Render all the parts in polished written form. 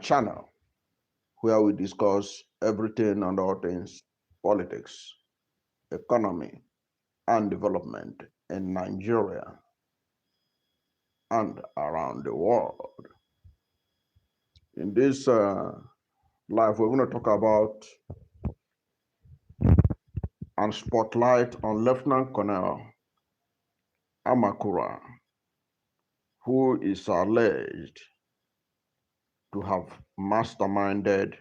channel where we discuss everything and all things politics, economy, and development in Nigeria and around the world. In this live, we're going to talk about and spotlight on Lieutenant Colonel Al-Makura, who is alleged to have masterminded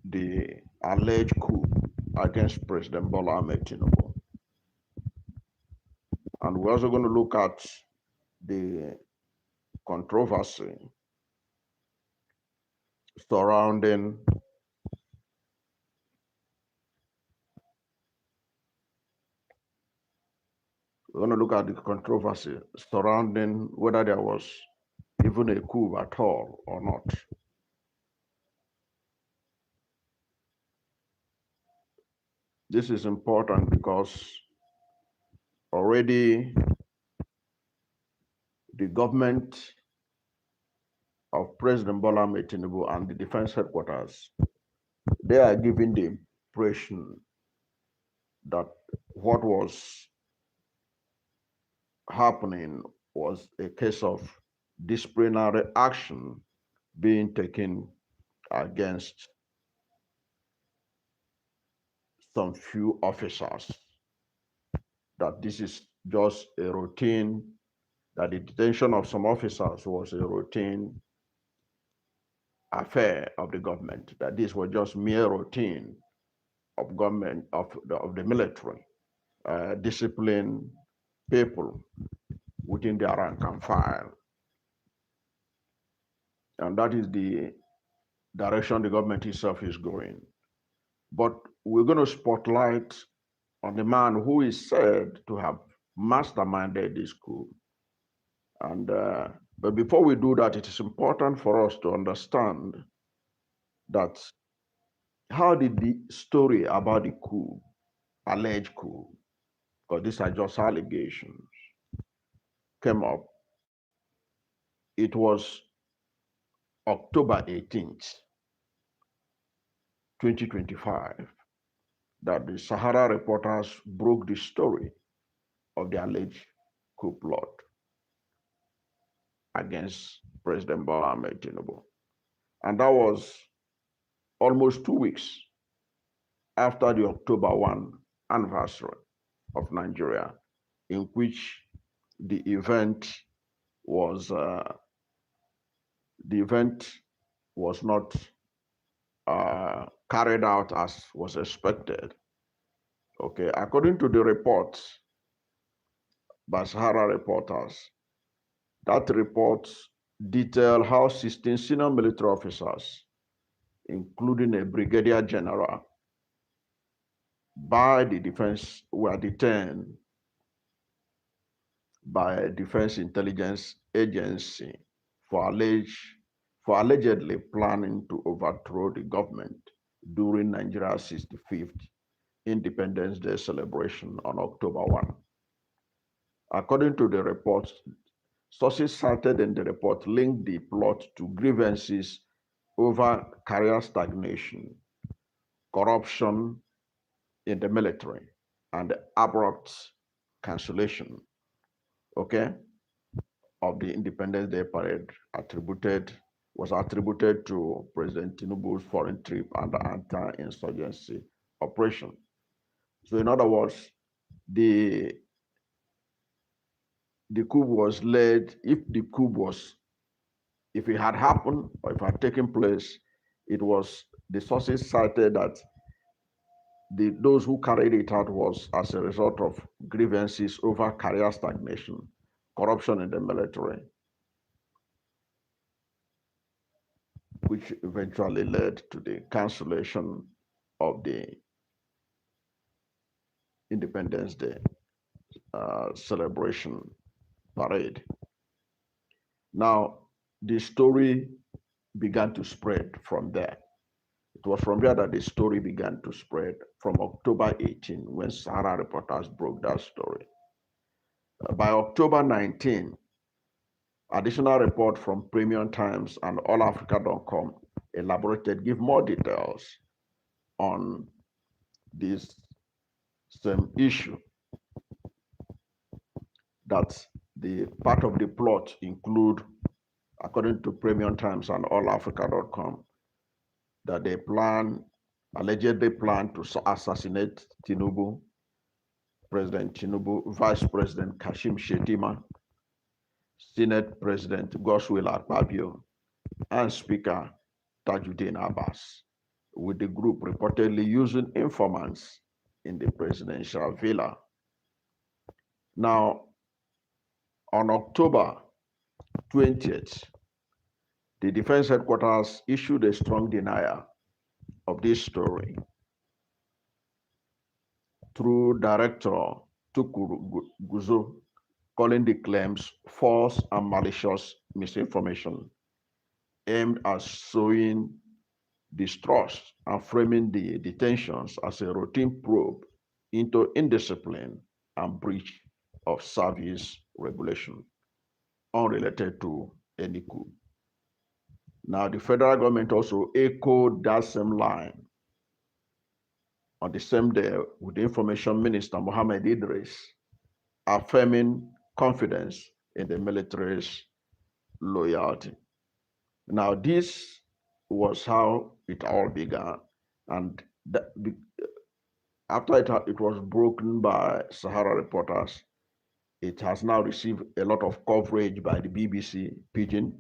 the alleged coup against President Bola Ahmed Tinubu. And we're also going to look at the controversy surrounding whether there was even a coup at all or not. This is important because already the government of President Bola Ahmed Tinubu and the defense headquarters, they are giving the impression that what was happening was a case of disciplinary action being taken against some few officers, that this is just a routine, that the detention of some officers was a routine affair of the government, that this was just mere routine of government, of the military, discipline people within their rank and file. And that is the direction the government itself is going. But we're going to spotlight on the man who is said to have masterminded this coup. And but before we do that, it is important for us to understand that how did the story about the coup, alleged coup, because these are just allegations, came up. It was October 18th, 2025, that the Sahara reporters broke the story of the alleged coup plot against President Bola Ahmed Tinubu. And that was almost 2 weeks after the October 1 anniversary of Nigeria, in which the event was not carried out as was expected. Okay, according to the report by Sahara reporters, that report detailed how 16 senior military officers, including a brigadier general, by the defense were detained by a defense intelligence agency for allegedly planning to overthrow the government during Nigeria's 65th Independence Day celebration on October 1. According to the report, sources cited in the report linked the plot to grievances over career stagnation, corruption in the military, and the abrupt cancellation, okay, of the Independence Day parade was attributed to President Tinubu's foreign trip and the anti-insurgency operation. So in other words, the coup was led, if it had happened or if it had taken place, it was, the sources cited that those who carried it out was as a result of grievances over career stagnation, corruption in the military, which eventually led to the cancellation of the Independence Day celebration parade. Now, the story began to spread from there. It was from there that the story began to spread, from October 18, when Sahara reporters broke that story. By October 19, Additional report from Premium Times and allafrica.com elaborated, give more details on this same issue, that the part of the plot include, according to Premium Times and allafrica.com, that they allegedly plan to assassinate Tinubu, President Tinubu, Vice President Kashim Shettima, Senate President Godswill Akpabio, and Speaker Tajuddin Abbas, with the group reportedly using informants in the presidential villa. Now, on October 20th, the Defense Headquarters issued a strong denial of this story through Director Tukuru Guzo, calling the claims false and malicious misinformation aimed at sowing distrust and framing the detentions as a routine probe into indiscipline and breach of service regulation unrelated to any coup. Now, the federal government also echoed that same line on the same day with the Information Minister Mohammed Idris affirming confidence in the military's loyalty. Now, this was how it all began. And after it was broken by Sahara reporters, it has now received a lot of coverage by the BBC, Pidgin,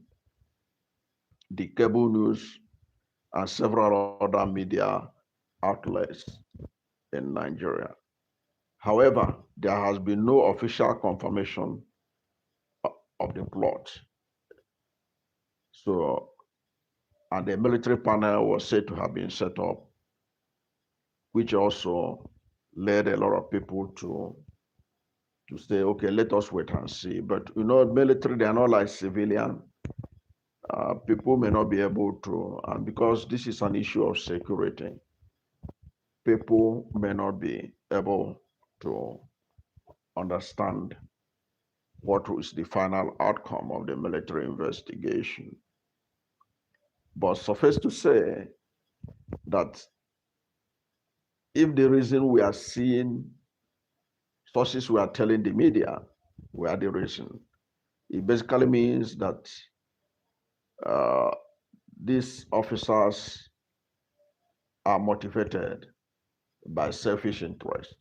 the cable news, and several other media outlets in Nigeria. However, there has been no official confirmation of the plot. So, and the military panel was said to have been set up, which also led a lot of people to say, okay, let us wait and see. But you know, military, they are not like civilian. People may not be able to, and because this is an issue of security, people may not be able to understand what is the final outcome of the military investigation. But suffice to say that if the reason we are seeing sources we are telling the media were the reason, it basically means that these officers are motivated by selfish interest.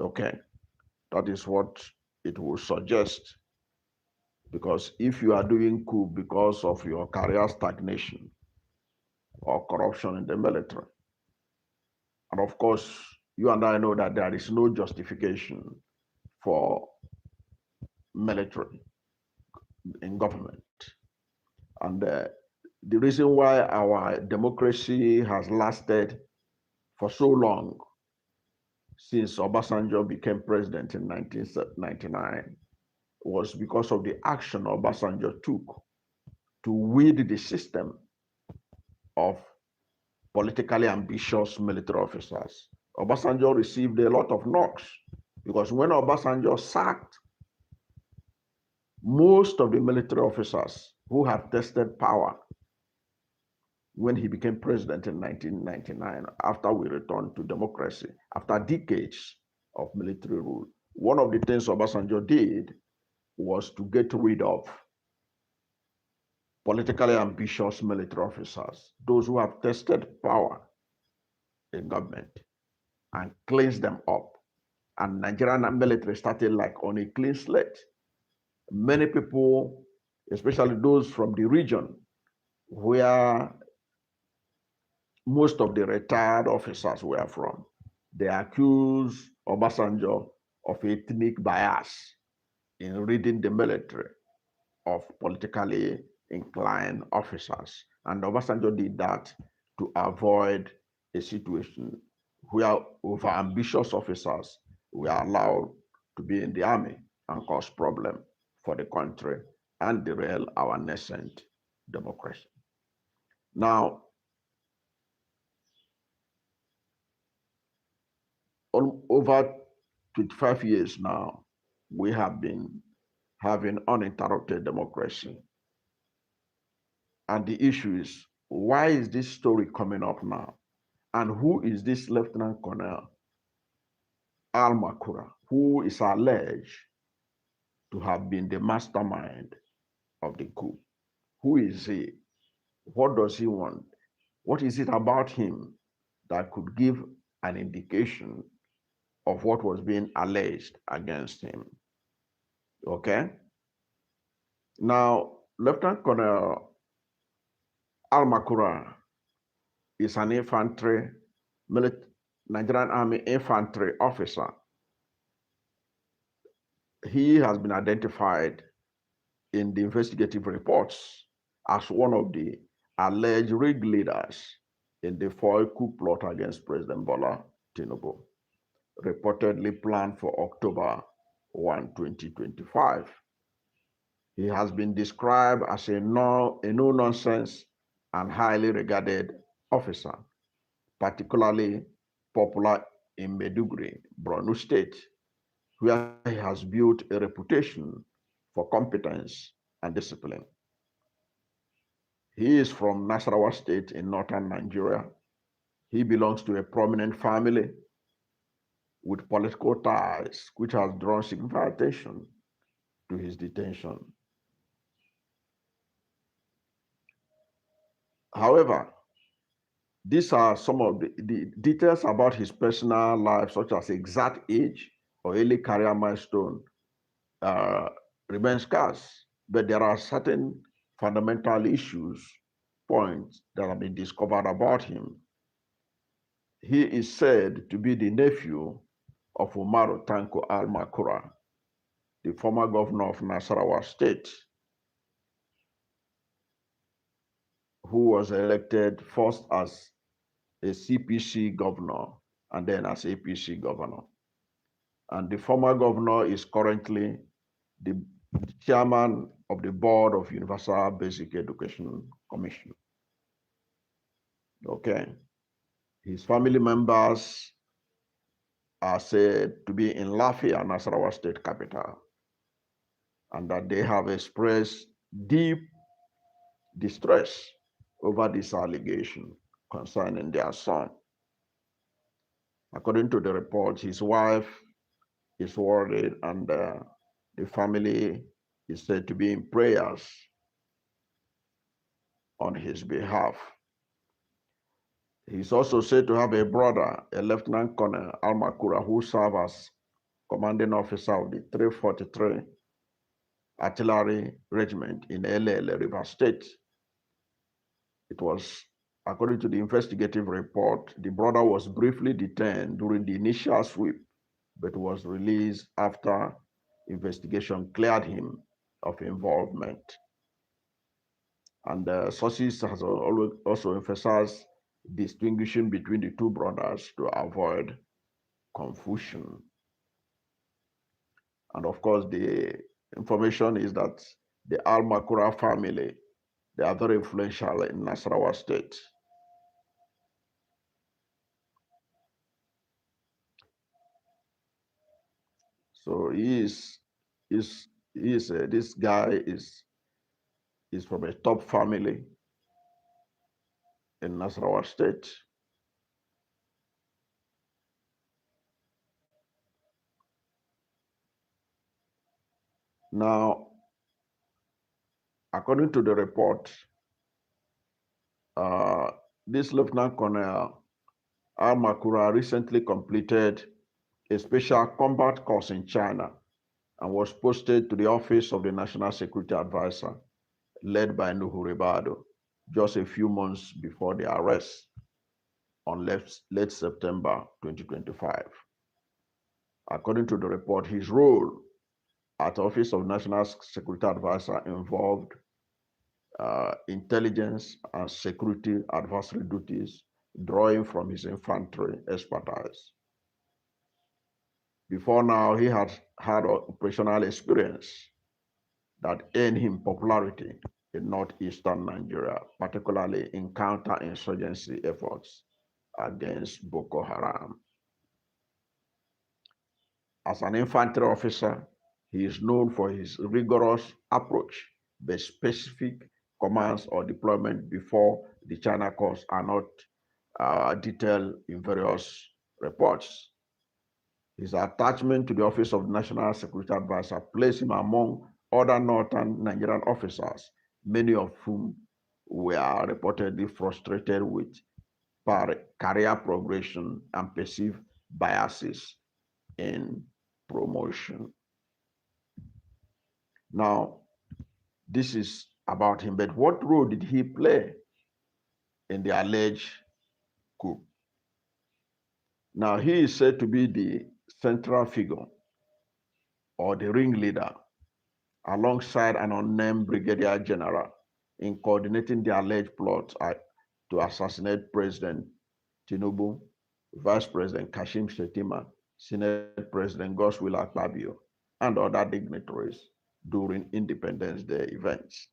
Okay, that is what it will suggest. Because if you are doing coup because of your career stagnation or corruption in the military, and of course, you and I know that there is no justification for military in government. And the reason why our democracy has lasted for so long, since Obasanjo became president in 1999, was because of the action Obasanjo took to weed the system of politically ambitious military officers. Obasanjo received a lot of knocks because when Obasanjo sacked most of the military officers who have tested power when he became president in 1999, after we returned to democracy, after decades of military rule, one of the things Obasanjo did was to get rid of politically ambitious military officers, those who have tested power in government, and cleanse them up. And Nigerian military started like on a clean slate. Many people, especially those from the region where most of the retired officers were from, they accuse Obasanjo of ethnic bias in reading the military of politically inclined officers. And Obasanjo did that to avoid a situation where over-ambitious officers were allowed to be in the army and cause problem for the country and derail our nascent democracy. Now, over 25 years now, we have been having uninterrupted democracy. And the issue is, why is this story coming up now? And who is this Lieutenant Colonel Al-Makura, who is alleged to have been the mastermind of the coup? Who is he? What does he want? What is it about him that could give an indication of what was being alleged against him? Okay? Now, Lieutenant Colonel Al-Makura is an Nigerian Army infantry officer. He has been identified in the investigative reports as one of the alleged ringleaders in the foil coup plot against President Bola Tinubu, reportedly planned for October 1, 2025. He has been described as a no-nonsense and highly regarded officer, particularly popular in Maiduguri, Borno State, where he has built a reputation for competence and discipline. He is from Nasarawa State in northern Nigeria. He belongs to a prominent family with political ties, which has drawn significant attention to his detention. However, these are some of the details about his personal life, such as exact age or early career milestone, remain scarce. But there are certain fundamental points that have been discovered about him. He is said to be the nephew of Umaru Tanko Al-Makura, the former governor of Nasarawa State, who was elected first as a CPC governor and then as APC governor. And the former governor is currently the chairman of the board of Universal Basic Education Commission. Okay. His family members are said to be in Lafia, Nasarawa State capital, and that they have expressed deep distress over this allegation concerning their son. According to the report, his wife is worried, and the family is said to be in prayers on his behalf. He's also said to have a brother, a Lieutenant Colonel Al-Makura, who served as commanding officer of the 343 Artillery Regiment in Elele, River State. It was, according to the investigative report, the brother was briefly detained during the initial sweep, but was released after investigation cleared him of involvement. And sources has also emphasized distinguishing between the two brothers to avoid confusion. And of course, the information is that the Al-Makura family, they are very influential in Nasarawa State. So this guy is from a top family in Nasarawa State. Now, according to the report, this Lieutenant Colonel Al-Makura recently completed a special combat course in China and was posted to the office of the National Security Advisor, led by Nuhu Ribado, just a few months before the arrest on late September 2025. According to the report, his role at the Office of National Security Advisor involved intelligence and security advisory duties, drawing from his infantry expertise. Before now, he had had operational experience that earned him popularity in northeastern Nigeria, particularly in counterinsurgency efforts against Boko Haram. As an infantry officer, He is known for his rigorous approach, but specific commands or deployment before the China course are not detailed in various reports. His attachment to the office of National Security Advisor placed him among other northern Nigerian officers, many of whom were reportedly frustrated with career progression and perceived biases in promotion. Now, this is about him, but what role did he play in the alleged coup? Now, he is said to be the central figure or the ringleader alongside an unnamed brigadier general in coordinating the alleged plot to assassinate President Tinubu, Vice President Kashim Shettima, Senate President Godswill Akpabio, and other dignitaries during Independence Day events.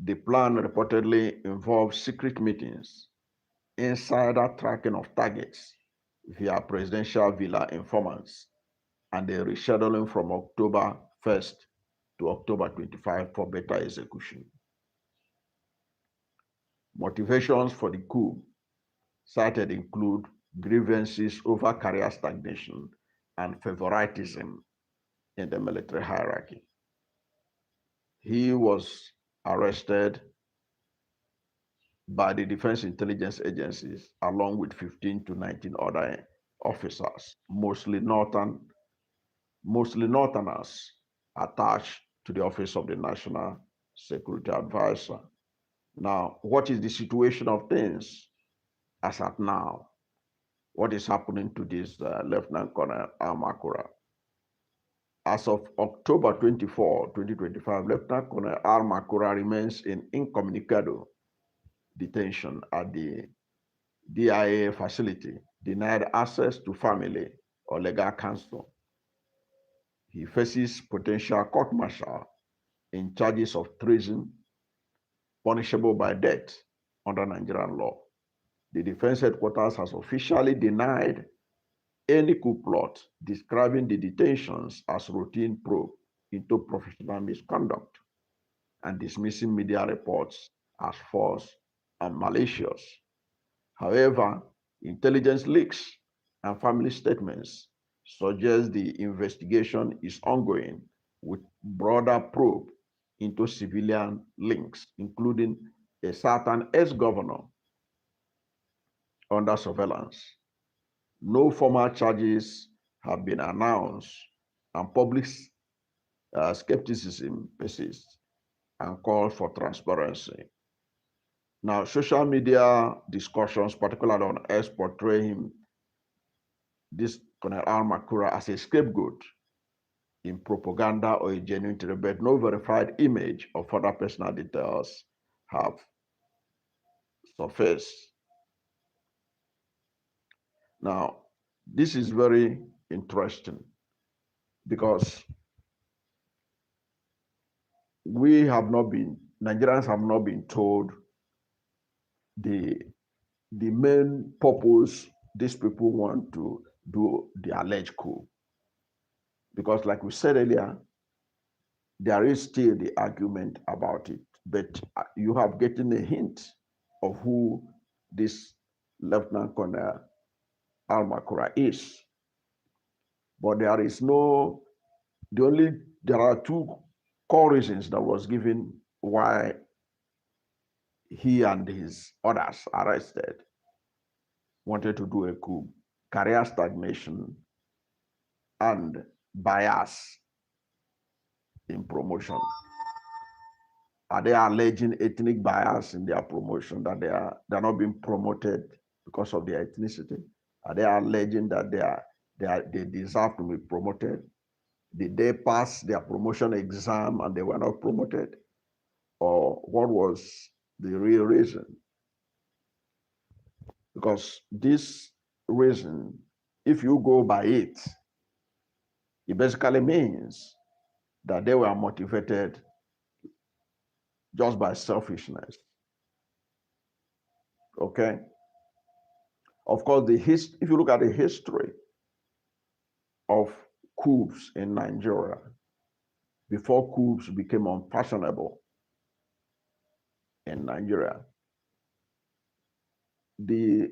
The plan reportedly involved secret meetings, insider tracking of targets via presidential villa informants, and the rescheduling from October 1st to October 25 for better execution. Motivations for the coup cited include grievances over career stagnation and favoritism in the military hierarchy. He was arrested by the Defense Intelligence Agencies along with 15 to 19 other officers, mostly Northerners attached to the Office of the National Security Advisor. Now, what is the situation of things as at now? What is happening to this Lieutenant Colonel Al-Makura? As of October 24, 2025, Lieutenant Colonel Al-Makura remains in incommunicado detention at the DIA facility, denied access to family or legal counsel. He faces potential court martial in charges of treason, punishable by death under Nigerian law. The defense headquarters has officially denied any coup plot, describing the detentions as routine probe into professional misconduct and dismissing media reports as false and malicious. However, intelligence leaks and family statements suggest the investigation is ongoing with broader probe into civilian links, including a certain ex-governor under surveillance. No formal charges have been announced, and public skepticism persists and calls for transparency. Now, social media discussions, particularly on X, portray him, this Colonel Al-Makura, as a scapegoat in propaganda or a genuine threat, but no verified image or further personal details have surfaced. Now, this is very interesting because Nigerians have not been told the main purpose these people want to do the alleged coup. Because like we said earlier, there is still the argument about it, but you have gotten a hint of who this Lieutenant Colonel Al-Makura is. But there are two core reasons that was given why he and his others arrested wanted to do a coup: career stagnation and bias in promotion. Are they alleging ethnic bias in their promotion, that they're not being promoted because of their ethnicity? Are they alleging that they deserve to be promoted? Did they pass their promotion exam and they were not promoted? Or what was the real reason? Because this reason, if you go by it, it basically means that they were motivated just by selfishness. Okay? Of course, if you look at the history of coups in Nigeria, before coups became unfashionable in Nigeria, the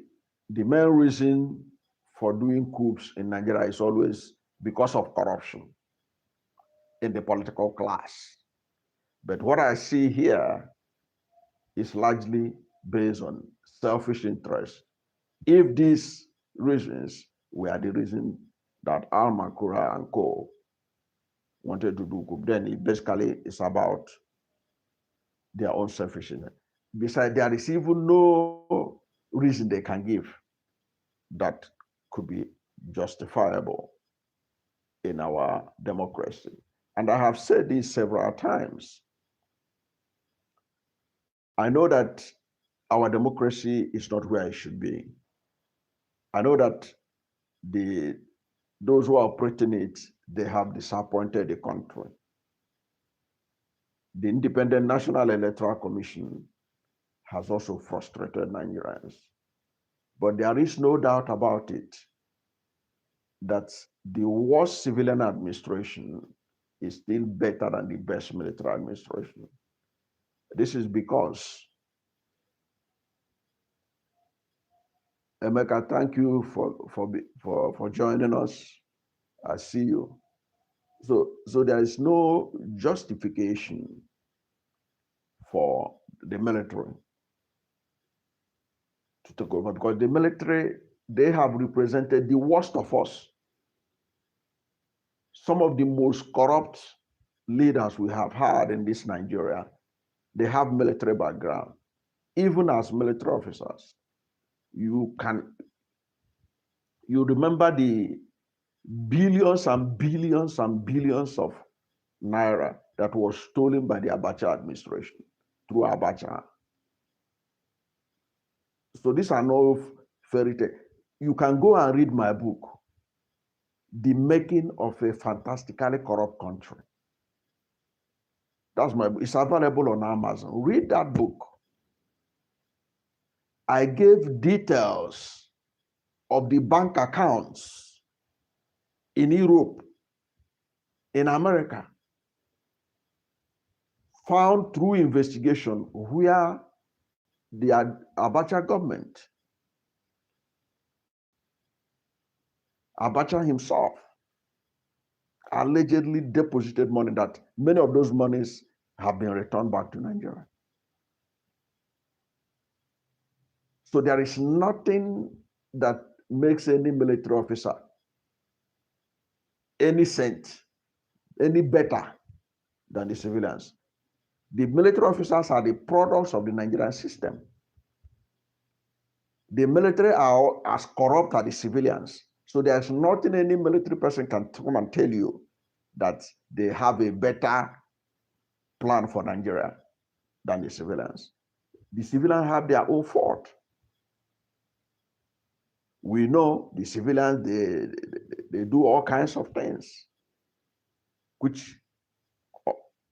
main reason for doing coups in Nigeria is always because of corruption in the political class. But what I see here is largely based on selfish interest. If these reasons were the reason that Al-Makura and Co. wanted to do coup, then it basically is about their own selfishness. Besides, there is even no reason they can give that could be justifiable in our democracy. And I have said this several times. I know that our democracy is not where it should be. I know that those who are operating it, they have disappointed the country. The Independent National Electoral Commission has also frustrated Nigerians. But there is no doubt about it that the worst civilian administration is still better than the best military administration. This is because, Emeka, thank you for joining us. I see you. So there is no justification for the military to take over, because the military, they have represented the worst of us. Some of the most corrupt leaders we have had in this Nigeria, they have military background. Even as military officers, you remember the billions and billions and billions of naira that was stolen by the Abacha administration through Abacha. So these are no fairy tale. You can go and read my book, The Making of a Fantastically Corrupt Country. That's my book. It's available on Amazon. Read that book. I gave details of the bank accounts in Europe, in America, found through investigation where the Abacha government, Abacha himself, allegedly deposited money, that many of those monies have been returned back to Nigeria. So there is nothing that makes any military officer any cent, any better than the civilians. The military officers are the products of the Nigerian system. The military are as corrupt as the civilians. So there's nothing any military person can come and tell you that they have a better plan for Nigeria than the civilians. The civilians have their own fault. We know the civilians, they do all kinds of things, which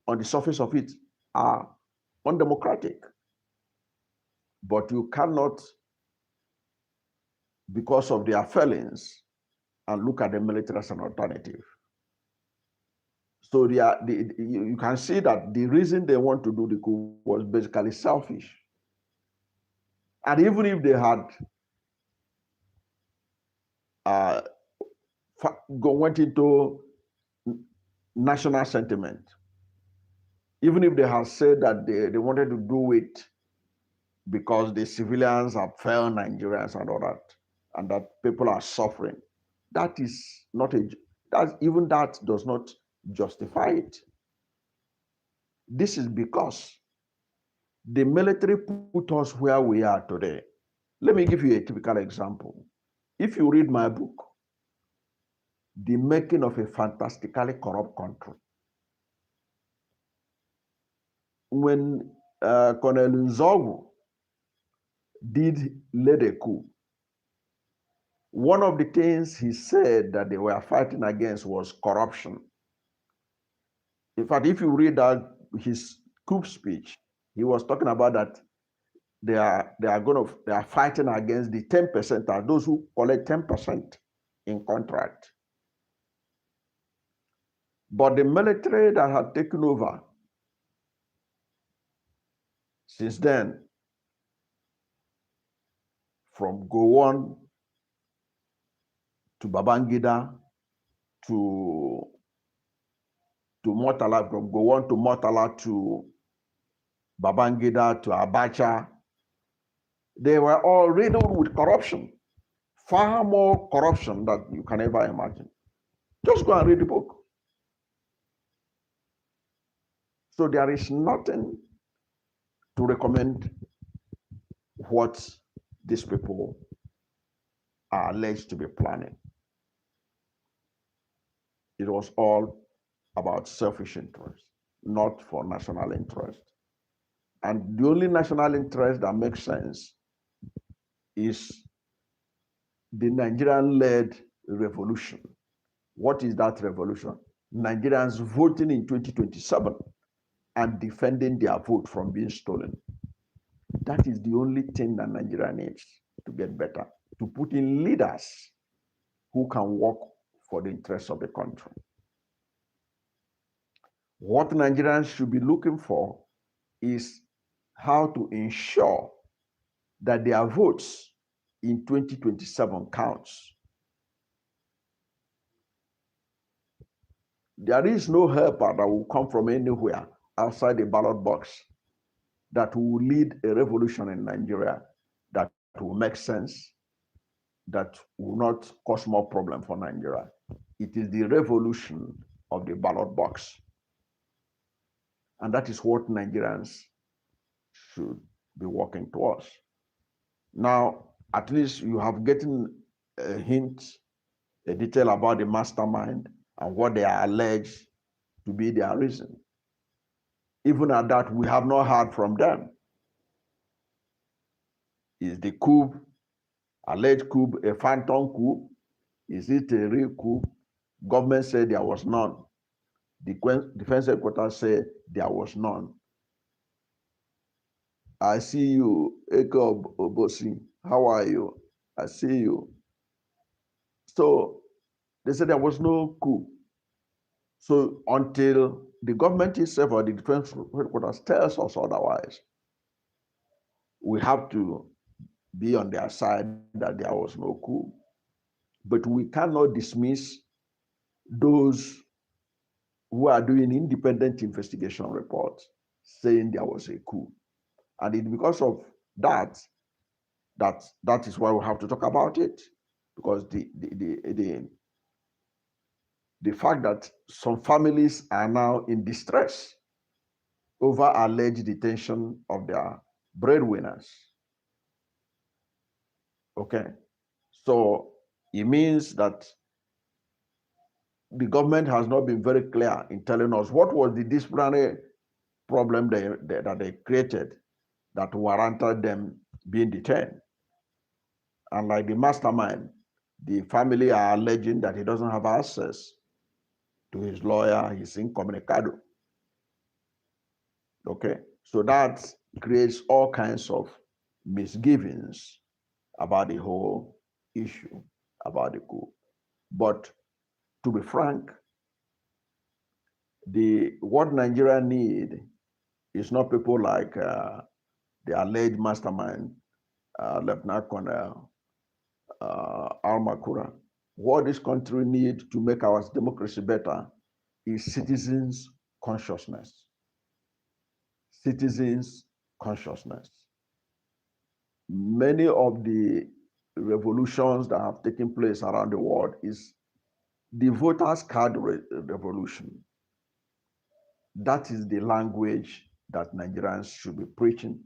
on the surface of it are undemocratic. But you cannot, because of their failings, and look at the military as an alternative. So you can see that the reason they want to do the coup was basically selfish. And even if they had went into national sentiment, even if they had said that they wanted to do it because the civilians have failed Nigerians and all that, and that people are suffering, that is not even that does not justify it. This is because the military put us where we are today. Let me give you a typical example. If you read my book, The Making of a Fantastically Corrupt Country, when Colonel Nzogu led a coup, one of the things he said that they were fighting against was corruption. In fact, if you read his coup speech, he was talking about that they are fighting against the 10%, those who collect 10% in contract. But the military that had taken over since then, from Gowon to Babangida to Murtala, from Gowon to Murtala to Babangida to Abacha, they were all riddled with corruption, far more corruption than you can ever imagine. Just go and read the book. So there is nothing to recommend what these people are alleged to be planning. It was all about selfish interest, not for national interest. And the only national interest that makes sense is the Nigerian-led revolution. What is that revolution? Nigerians voting in 2027 and defending their vote from being stolen. That is the only thing that Nigeria needs to get better, to put in leaders who can work for the interests of the country. What Nigerians should be looking for is how to ensure that their votes in 2027 counts. There is no helper that will come from anywhere outside the ballot box that will lead a revolution in Nigeria that will make sense, that will not cause more problem for Nigeria. It is the revolution of the ballot box. And that is what Nigerians should be working towards. Now, at least you have gotten a hint, a detail about the mastermind and what they are alleged to be their reason. Even at that, we have not heard from them. Is the coup, alleged coup, a phantom coup? Is it a real coup? Government said there was none. The defense headquarters said there was none. I see you, Eko Obosi. How are you? I see you. So they said there was no coup. So until the government itself or the defense headquarters tells us otherwise, we have to be on their side that there was no coup. But we cannot dismiss those who are doing independent investigation reports saying there was a coup. And it's because of that is why we have to talk about it. Because the fact that some families are now in distress over alleged detention of their breadwinners. Okay, so it means that the government has not been very clear in telling us what was the disciplinary problem that they created that warranted them being detained. And like the mastermind, the family are alleging that he doesn't have access to his lawyer, he's incommunicado. Okay, so that creates all kinds of misgivings about the whole issue, about the coup. But to be frank, what Nigeria need is not people like the alleged mastermind, Lieutenant Colonel Al-Makura. What this country needs to make our democracy better is citizens' consciousness. Citizens' consciousness. Many of the revolutions that have taken place around the world is the voters' card revolution. That is the language that Nigerians should be preaching,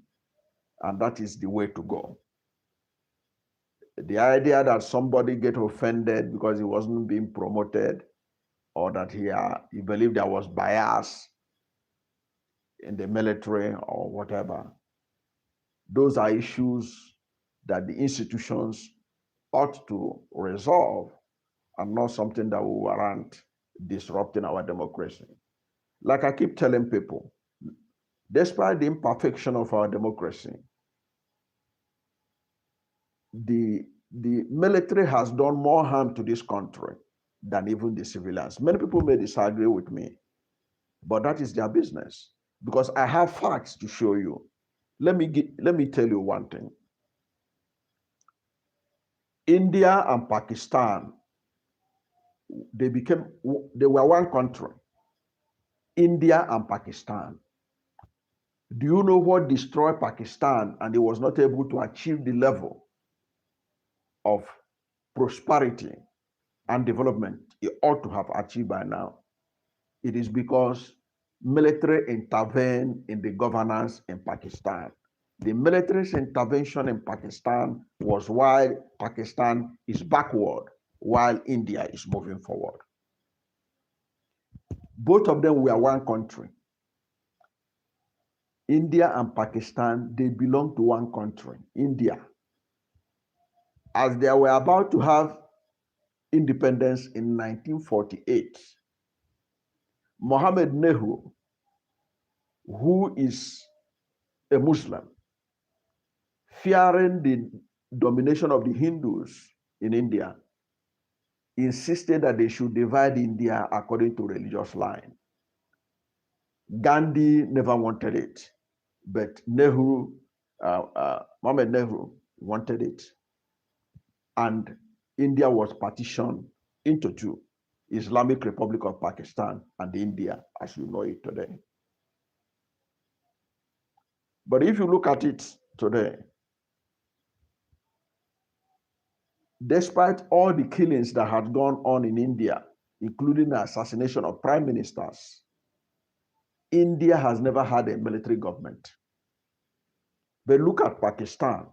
and that is the way to go. The idea that somebody get offended because he wasn't being promoted, or that he believed there was bias in the military or whatever, those are issues that the institutions ought to resolve and not something that will warrant disrupting our democracy. Like I keep telling people, despite the imperfection of our democracy, the military has done more harm to this country than even the civilians. Many people may disagree with me, but that is their business because I have facts to show you. Let me tell you one thing. India and Pakistan, they were one country. India and Pakistan. Do you know what destroyed Pakistan and it was not able to achieve the level of prosperity and development it ought to have achieved by now? It is because military intervened in the governance in Pakistan. The military's intervention in Pakistan was why Pakistan is backward, while India is moving forward. Both of them were one country. India and Pakistan, they belong to one country, India. As they were about to have independence in 1948, Mohammed Nehru, who is a Muslim, fearing the domination of the Hindus in India, insisted that they should divide India according to religious line. Gandhi never wanted it, but Mohammed Nehru wanted it. And India was partitioned into two, Islamic Republic of Pakistan and India as you know it today. But if you look at it today, despite all the killings that had gone on in India, including the assassination of prime ministers, India has never had a military government. But look at Pakistan.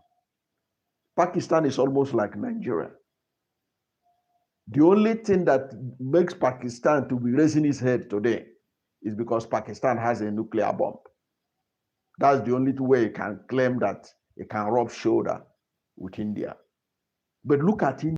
Pakistan is almost like Nigeria. The only thing that makes Pakistan to be raising its head today is because Pakistan has a nuclear bomb. That's the only way it can claim that it can rub shoulder with India. But look at India.